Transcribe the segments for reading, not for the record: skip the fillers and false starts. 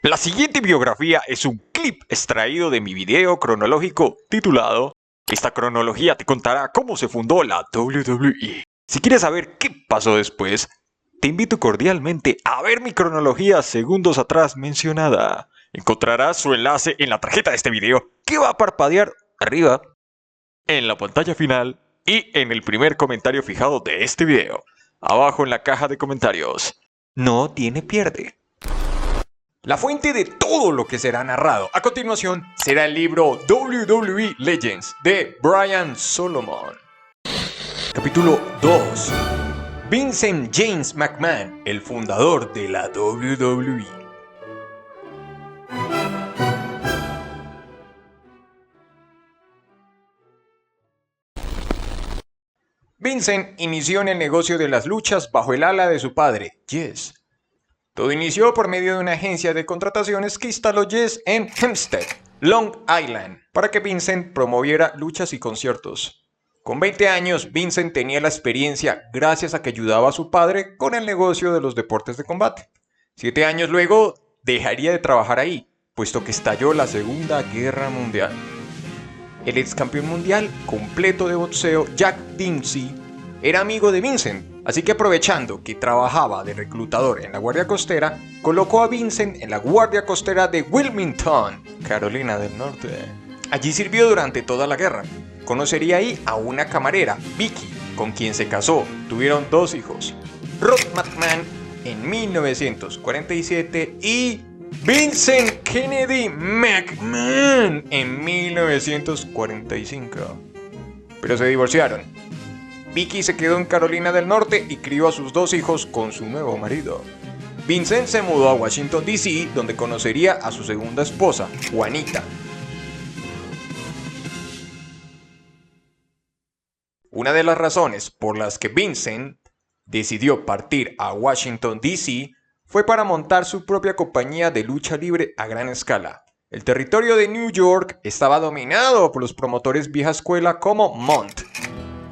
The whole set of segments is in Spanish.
La siguiente biografía es un clip extraído de mi video cronológico titulado Esta cronología te contará cómo se fundó la WWE. Si quieres saber qué pasó después, te invito cordialmente a ver mi cronología segundos atrás mencionada. Encontrarás su enlace en la tarjeta de este video que va a parpadear arriba, en la pantalla final y en el primer comentario fijado de este video. Abajo en la caja de comentarios. No tiene pierde. La fuente de todo lo que será narrado a continuación será el libro WWE Legends de Brian Solomon. Capítulo 2. Vincent James McMahon, el fundador de la WWE. Vincent inició en el negocio de las luchas bajo el ala de su padre, Jess. Todo inició por medio de una agencia de contrataciones que instaló Jess en Hempstead, Long Island, para que Vincent promoviera luchas y conciertos. Con 20 años, Vincent tenía la experiencia gracias a que ayudaba a su padre con el negocio de los deportes de combate. 7 años luego, dejaría de trabajar ahí, puesto que estalló la Segunda Guerra Mundial. El ex campeón mundial completo de boxeo, Jack Dempsey, era amigo de Vincent. Así que aprovechando que trabajaba de reclutador en la Guardia Costera, colocó a Vincent en la Guardia Costera de Wilmington, Carolina del Norte. Allí sirvió durante toda la guerra. Conocería ahí a una camarera, Vicky, con quien se casó. Tuvieron 2 hijos, Rod McMahon en 1947 y Vincent Kennedy McMahon en 1945. Pero se divorciaron. Vicky se quedó en Carolina del Norte y crió a sus 2 hijos con su nuevo marido. Vincent se mudó a Washington, D.C., donde conocería a su segunda esposa, Juanita. Una de las razones por las que Vincent decidió partir a Washington, D.C., fue para montar su propia compañía de lucha libre a gran escala. El territorio de New York estaba dominado por los promotores vieja escuela como Mont.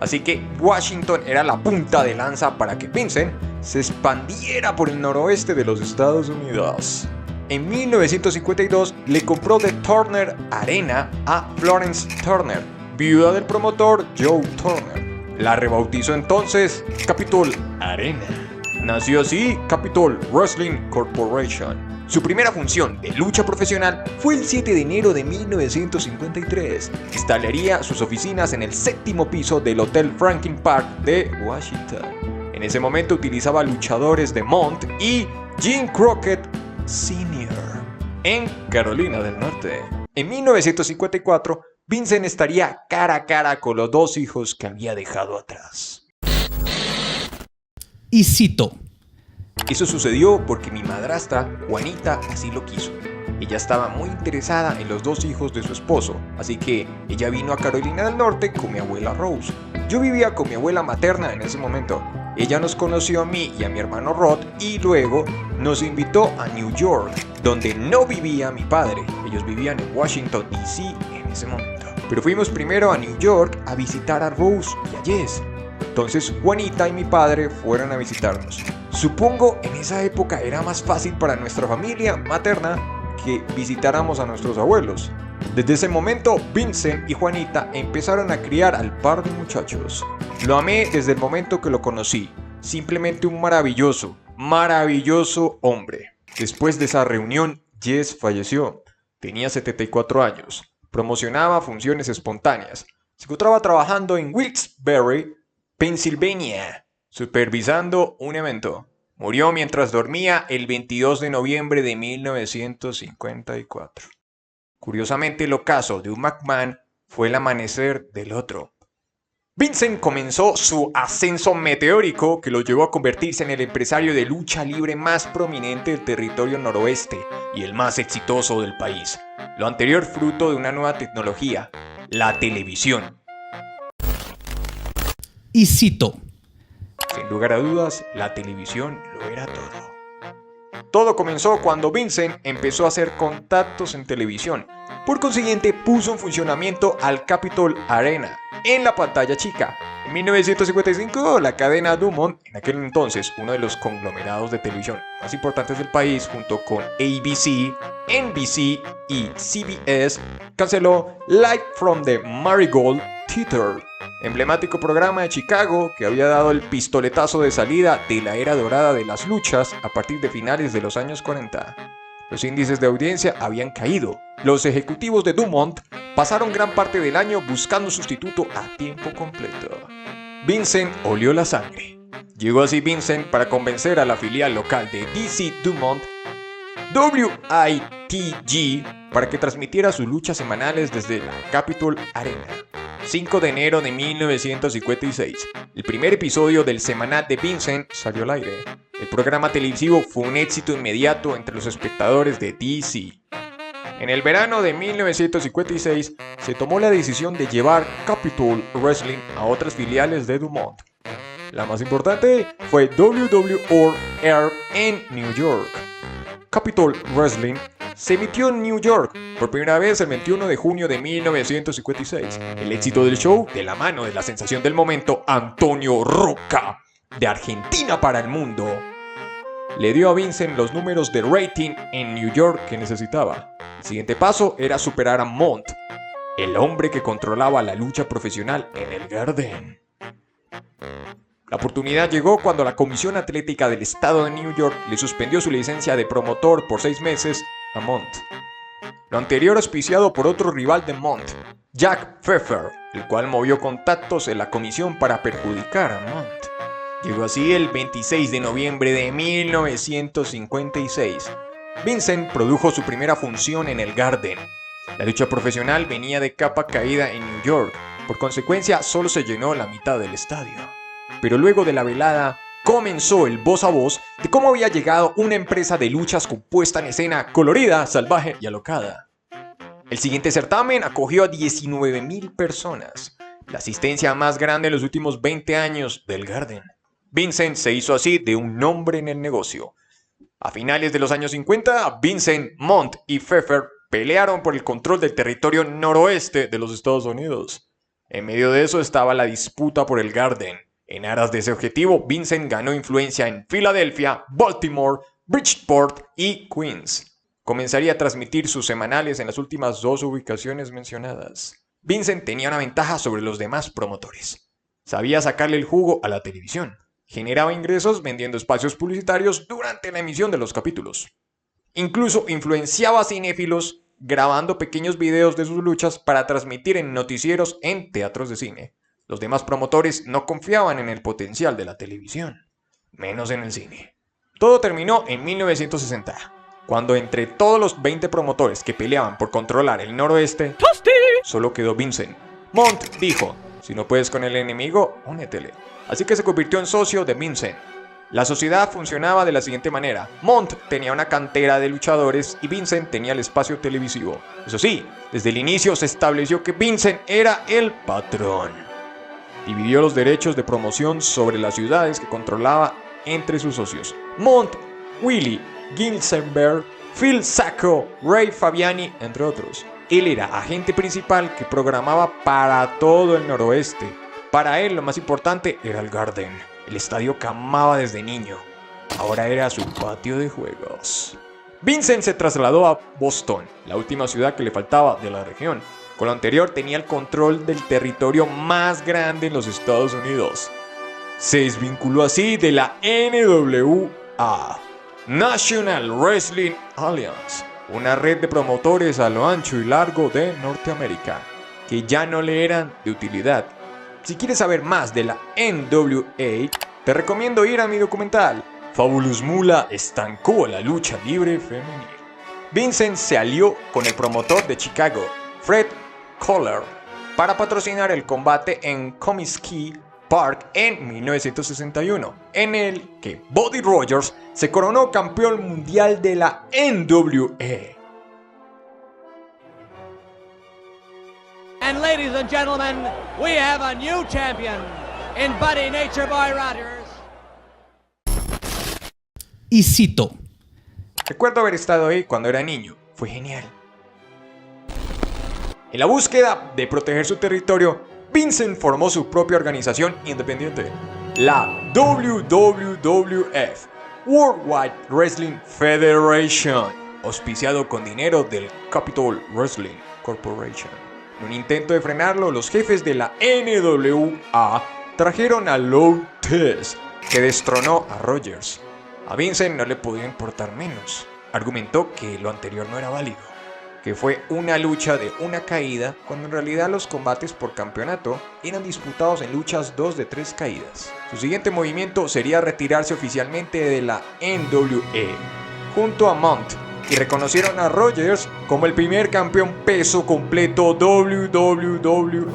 Así que Washington era la punta de lanza para que Vincent se expandiera por el noroeste de los Estados Unidos. En 1952 le compró The Turner Arena a Florence Turner, viuda del promotor Joe Turner. La rebautizó entonces Capitol Arena. Nació así Capitol Wrestling Corporation. Su primera función de lucha profesional fue el 7 de enero de 1953. Instalaría sus oficinas en el 7º piso del Hotel Franklin Park de Washington. En ese momento utilizaba luchadores de Mont y Jim Crockett Sr. en Carolina del Norte. En 1954, Vincent estaría cara a cara con los 2 hijos que había dejado atrás. Y cito: Eso sucedió porque mi madrastra, Juanita, así lo quiso. Ella estaba muy interesada en los 2 hijos de su esposo, así que ella vino a Carolina del Norte con mi abuela Rose. Yo vivía con mi abuela materna en ese momento. Ella nos conoció a mí y a mi hermano Rod y luego nos invitó a New York, donde no vivía mi padre. Ellos vivían en Washington, D.C. en ese momento. Pero fuimos primero a New York a visitar a Rose y a Jess. Entonces Juanita y mi padre fueron a visitarnos. Supongo en esa época era más fácil para nuestra familia materna que visitáramos a nuestros abuelos. Desde ese momento, Vincent y Juanita empezaron a criar al par de muchachos. Lo amé desde el momento que lo conocí. Simplemente un maravilloso hombre. Después de esa reunión, Jess falleció. Tenía 74 años. Promocionaba funciones espontáneas. Se encontraba trabajando en Wilkes-Barre, Pensilvania, supervisando un evento. Murió mientras dormía el 22 de noviembre de 1954. Curiosamente, el ocaso de un McMahon fue el amanecer del otro. Vincent comenzó su ascenso meteórico que lo llevó a convertirse en el empresario de lucha libre más prominente del territorio noroeste y el más exitoso del país. Lo anterior fruto de una nueva tecnología, la televisión. Y cito: Sin lugar a dudas, la televisión lo era todo. Todo comenzó cuando Vincent empezó a hacer contactos en televisión. Por consiguiente, puso en funcionamiento al Capitol Arena en la pantalla chica. En 1955, la cadena Dumont, en aquel entonces uno de los conglomerados de televisión más importantes del país, junto con ABC, NBC y CBS, canceló Live from the Marigold Theater, emblemático programa de Chicago que había dado el pistoletazo de salida de la era dorada de las luchas a partir de finales de los años 40. Los índices de audiencia habían caído. Los ejecutivos de Dumont pasaron gran parte del año buscando un sustituto a tiempo completo. Vincent olió la sangre. Llegó así Vincent para convencer a la filial local de DC Dumont, WITG, para que transmitiera sus luchas semanales desde la Capitol Arena. 5 de enero de 1956, el primer episodio del semanal de Vincent salió al aire. El programa televisivo fue un éxito inmediato entre los espectadores de DC. En el verano de 1956 se tomó la decisión de llevar Capitol Wrestling a otras filiales de Dumont. La más importante fue WWR en New York. Capitol Wrestling se emitió en New York por primera vez el 21 de junio de 1956. El éxito del show, de la mano de la sensación del momento, Antonio Rocca, de Argentina para el mundo, le dio a Vincent los números de rating en New York que necesitaba. El siguiente paso era superar a Mont, el hombre que controlaba la lucha profesional en el Garden. La oportunidad llegó cuando la Comisión Atlética del Estado de New York le suspendió su licencia de promotor por 6 meses a Mont. Lo anterior auspiciado por otro rival de Mont, Jack Pfeffer, el cual movió contactos en la comisión para perjudicar a Mont. Llegó así el 26 de noviembre de 1956. Vincent produjo su primera función en el Garden. La lucha profesional venía de capa caída en New York, por consecuencia solo se llenó la mitad del estadio. Pero luego de la velada, comenzó el voz a voz de cómo había llegado una empresa de luchas con puesta en escena colorida, salvaje y alocada. El siguiente certamen acogió a 19,000 personas, la asistencia más grande en los últimos 20 años del Garden. Vincent se hizo así de un nombre en el negocio. A finales de los años 50, Vincent, Mont y Pfeffer pelearon por el control del territorio noroeste de los Estados Unidos. En medio de eso estaba la disputa por el Garden. En aras de ese objetivo, Vincent ganó influencia en Filadelfia, Baltimore, Bridgeport y Queens. Comenzaría a transmitir sus semanales en las últimas 2 ubicaciones mencionadas. Vincent tenía una ventaja sobre los demás promotores. Sabía sacarle el jugo a la televisión. Generaba ingresos vendiendo espacios publicitarios durante la emisión de los capítulos. Incluso influenciaba a cinéfilos grabando pequeños videos de sus luchas para transmitir en noticieros en teatros de cine. Los demás promotores no confiaban en el potencial de la televisión, menos en el cine. Todo terminó en 1960, cuando entre todos los 20 promotores que peleaban por controlar el noroeste, solo quedó Vincent. Mont dijo, si no puedes con el enemigo, únetele. Así que se convirtió en socio de Vincent. La sociedad funcionaba de la siguiente manera. Mont tenía una cantera de luchadores y Vincent tenía el espacio televisivo. Eso sí, desde el inicio se estableció que Vincent era el patrón. Dividió los derechos de promoción sobre las ciudades que controlaba entre sus socios. Mont, Willie Gilsenberg, Phil Sacco, Ray Fabiani, entre otros. Él era agente principal que programaba para todo el noroeste. Para él lo más importante era el Garden, el estadio que amaba desde niño. Ahora era su patio de juegos. Vincent se trasladó a Boston, la última ciudad que le faltaba de la región. Con lo anterior tenía el control del territorio más grande en los Estados Unidos. Se desvinculó así de la NWA, National Wrestling Alliance, una red de promotores a lo ancho y largo de Norteamérica, que ya no le eran de utilidad. Si quieres saber más de la NWA, te recomiendo ir a mi documental, Fabulous Moolah estancó la lucha libre femenil. Vincent se alió con el promotor de Chicago, Fred Kohler, para patrocinar el combate en Comiskey Park en 1961, en el que Buddy Rogers se coronó campeón mundial de la NWA. And ladies and gentlemen, we have a new champion in Buddy Nature Boy Rogers. Y cito: Recuerdo haber estado ahí cuando era niño, fue genial. En la búsqueda de proteger su territorio, Vincent formó su propia organización independiente, la WWF, Worldwide Wrestling Federation, auspiciado con dinero del Capitol Wrestling Corporation. En un intento de frenarlo, los jefes de la NWA trajeron a Lou Thesz, que destronó a Rogers. A Vincent no le podía importar menos. Argumentó que lo anterior no era válido, que fue una lucha de una caída, cuando en realidad los combates por campeonato eran disputados en luchas 2 de 3 caídas. Su siguiente movimiento sería retirarse oficialmente de la NWA, junto a Mont, y reconocieron a Rogers como el primer campeón peso completo WWF.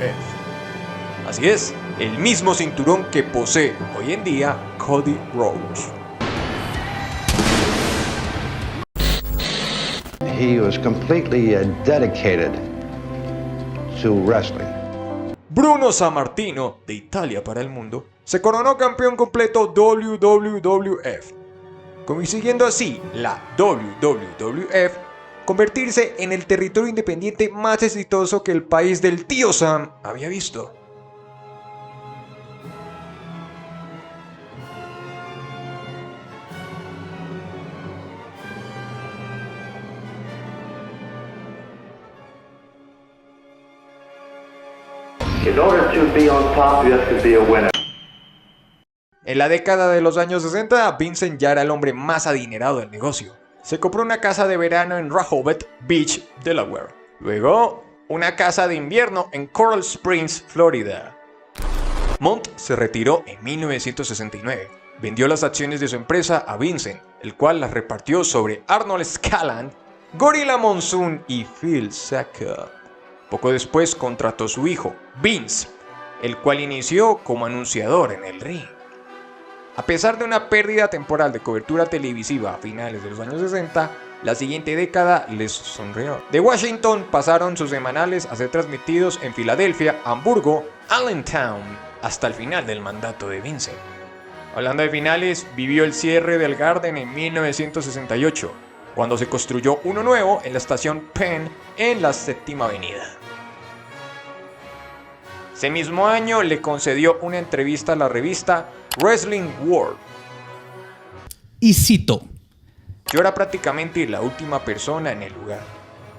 Así es, el mismo cinturón que posee hoy en día Cody Rhodes. He was completely dedicated to wrestling. Bruno Sammartino, de Italia para el mundo, se coronó campeón completo WWF, consiguiendo así la WWF convertirse en el territorio independiente más exitoso que el país del tío Sam había visto. In order to be on top, you have to be a winner. En la década de los años 60, Vincent ya era el hombre más adinerado del negocio. Se compró una casa de verano en Rehoboth Beach, Delaware. Luego, una casa de invierno en Coral Springs, Florida. Mont se retiró en 1969. Vendió las acciones de su empresa a Vincent, el cual las repartió sobre Arnold Scalan, Gorilla Monsoon y Phil Sackett. Poco después contrató a su hijo, Vince, el cual inició como anunciador en el ring. A pesar de una pérdida temporal de cobertura televisiva a finales de los años 60, la siguiente década les sonrió. De Washington pasaron sus semanales a ser transmitidos en Filadelfia, Hamburgo, Allentown, hasta el final del mandato de Vincent. Hablando de finales, vivió el cierre del Garden en 1968, cuando se construyó uno nuevo en la estación Penn en la 7ª Avenida. Ese mismo año le concedió una entrevista a la revista Wrestling World. Y cito: Yo era prácticamente la última persona en el lugar.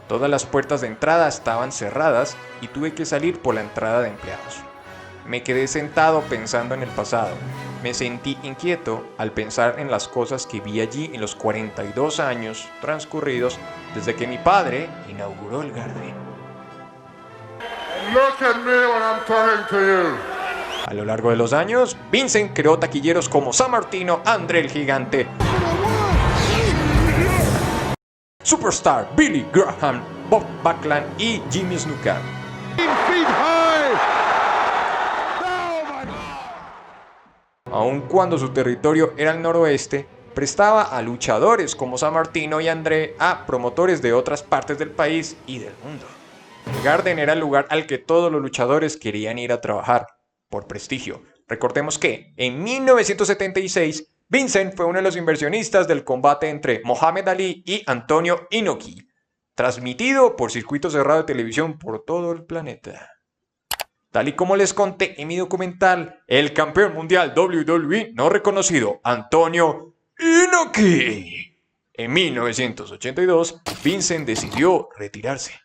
Todas las puertas de entrada estaban cerradas y tuve que salir por la entrada de empleados. Me quedé sentado pensando en el pasado. Me sentí inquieto al pensar en las cosas que vi allí en los 42 años transcurridos desde que mi padre inauguró el Garden. Look at me when I'm talking to you. A lo largo de los años, Vincent creó taquilleros como Sammartino, André el Gigante, Superstar, Billy Graham, Bob Backlund y Jimmy Snuka. Aun cuando su territorio era el noroeste, prestaba a luchadores como Sammartino y André a promotores de otras partes del país y del mundo. El Garden era el lugar al que todos los luchadores querían ir a trabajar, por prestigio. Recordemos que, en 1976, Vincent fue uno de los inversionistas del combate entre Muhammad Ali y Antonio Inoki, transmitido por circuito cerrado de televisión por todo el planeta. Tal y como les conté en mi documental, el campeón mundial WWE no reconocido, Antonio Inoki. En 1982, Vincent decidió retirarse.